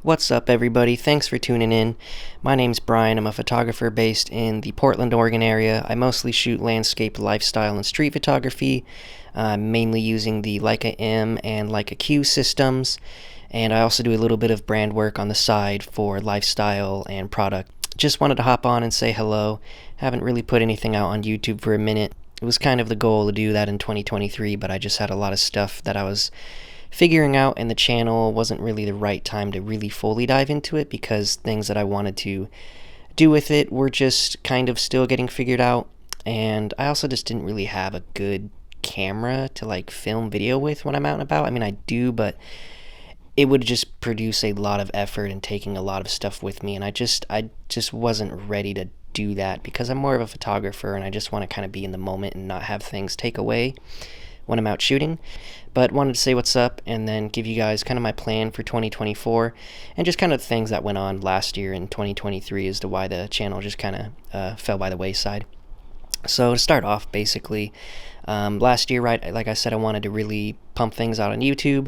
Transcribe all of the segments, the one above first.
What's up, everybody? Thanks for tuning in. My name's Brian. I'm a photographer based in the Portland, Oregon area. I mostly shoot landscape, lifestyle, and street photography, mainly using the Leica M and Leica Q systems. And I also do a little bit of brand work on the side for lifestyle and product. Just wanted to hop on and say hello. Haven't really put anything out on YouTube for a minute. It was kind of the goal to do that in 2023, but I just had a lot of stuff that I was figuring out, and the channel wasn't really the right time to really fully dive into it because things that I wanted to do with it were just kind of still getting figured out. And I also just didn't really have a good camera to like film video with when I'm out and about. I mean, I do, but it would just produce a lot of effort and taking a lot of stuff with me, and I just wasn't ready to do that because I'm more of a photographer and I just want to kind of be in the moment and not have things take away when I'm out shooting. But wanted to say what's up and then give you guys kind of my plan for 2024 and just kind of things that went on last year in 2023 as to why the channel just kind of fell by the wayside. So to start off, basically, last year, right, like I said, I wanted to really pump things out on YouTube.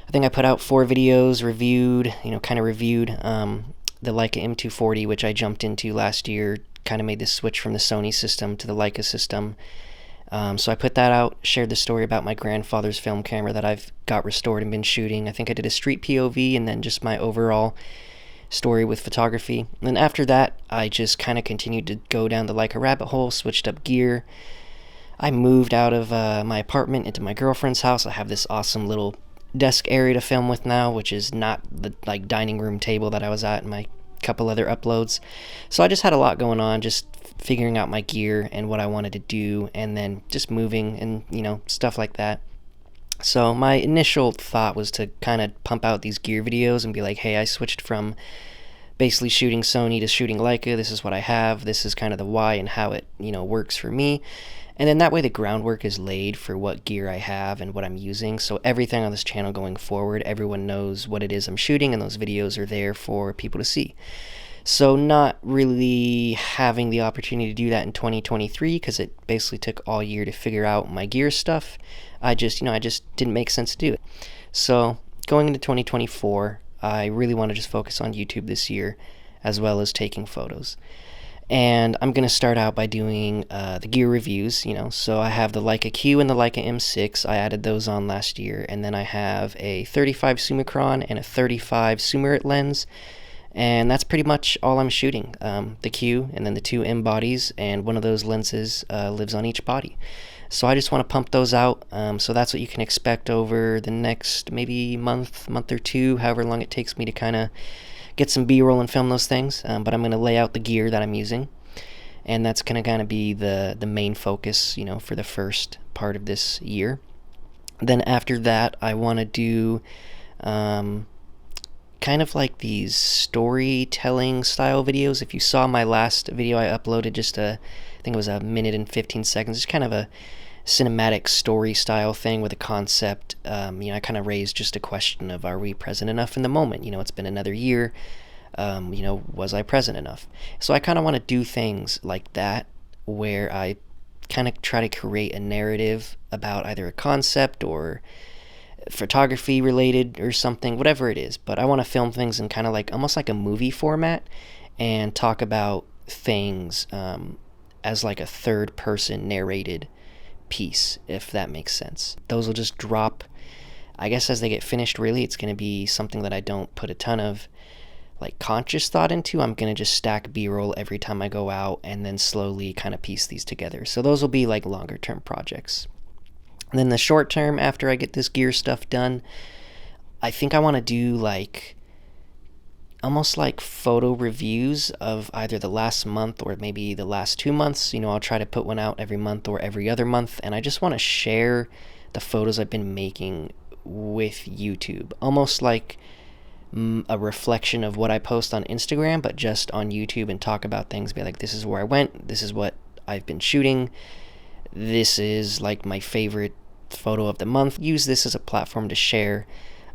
I think I put out 4 videos, reviewed the Leica M240, which I jumped into last year, kind of made the switch from the Sony system to the Leica system. So I put that out, shared the story about my grandfather's film camera that I've got restored and been shooting. I think I did a street POV and then just my overall story with photography. And then after that, I just kind of continued to go down the Leica rabbit hole, switched up gear. I moved out of my apartment into my girlfriend's house. I have this awesome little desk area to film with now, which is not the like dining room table that I was at in my couple other uploads. So I just had a lot going on, just figuring out my gear and what I wanted to do, and then just moving and stuff like that. So my initial thought was to kind of pump out these gear videos and be like, hey, I switched from basically shooting Sony to shooting Leica. This is what I have. This is kind of the why and how it works for me. And then that way the groundwork is laid for what gear I have and what I'm using. So everything on this channel going forward, everyone knows what it is I'm shooting, and those videos are there for people to see. So not really having the opportunity to do that in 2023 because it basically took all year to figure out my gear stuff. I just didn't make sense to do it. So going into 2024, I really want to just focus on YouTube this year as well as taking photos. And I'm going to start out by doing the gear reviews, So I have the Leica Q and the Leica M6. I added those on last year. And then I have a 35 Summicron and a 35 Summerit lens. And that's pretty much all I'm shooting. The Q and then the 2 M bodies, and one of those lenses lives on each body. So I just want to pump those out. So that's what you can expect over the next maybe month or two, however long it takes me to kind of get some B-roll and film those things. But I'm going to lay out the gear that I'm using. And that's going to kind of be the main focus, for the first part of this year. Then after that, I want to do kind of like these storytelling style videos. If you saw my last video I uploaded, I think it was a minute and 15 seconds, just kind of a cinematic story style thing with a concept. I kind of raised just a question of, are we present enough in the moment? It's been another year. Was I present enough? So I kind of want to do things like that where I kind of try to create a narrative about either a concept or photography related or something, whatever it is. But I want to film things in kind of like almost like a movie format and talk about things as like a third person narrated piece, if that makes sense. Those will just drop, I guess, as they get finished. Really, it's going to be something that I don't put a ton of like conscious thought into. I'm going to just stack B-roll every time I go out and then slowly kind of piece these together. So those will be like longer term projects. And then the short term, after I get this gear stuff done, I think I want to do like almost like photo reviews of either the last month or maybe the last 2 months. I'll try to put one out every month or every other month, and I just want to share the photos I've been making with YouTube, almost like a reflection of what I post on Instagram, but just on YouTube, and talk about things, be like, this is where I went, this is what I've been shooting, this is like my favorite photo of the month. Use this as a platform to share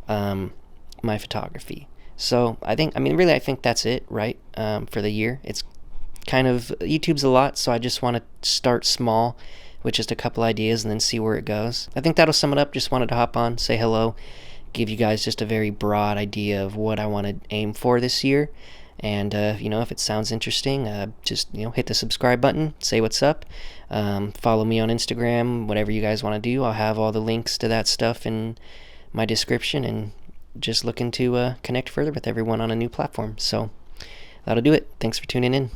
my photography. So I think that's it, right? For the year. It's kind of, YouTube's a lot, so I just want to start small with just a couple ideas and then see where it goes. I think that'll sum it up. Just wanted to hop on, say hello, give you guys just a very broad idea of what I want to aim for this year. And if it sounds interesting, just hit the subscribe button, say what's up, follow me on Instagram, whatever you guys want to do. I'll have all the links to that stuff in my description, and just looking to connect further with everyone on a new platform. So that'll do it. Thanks for tuning in.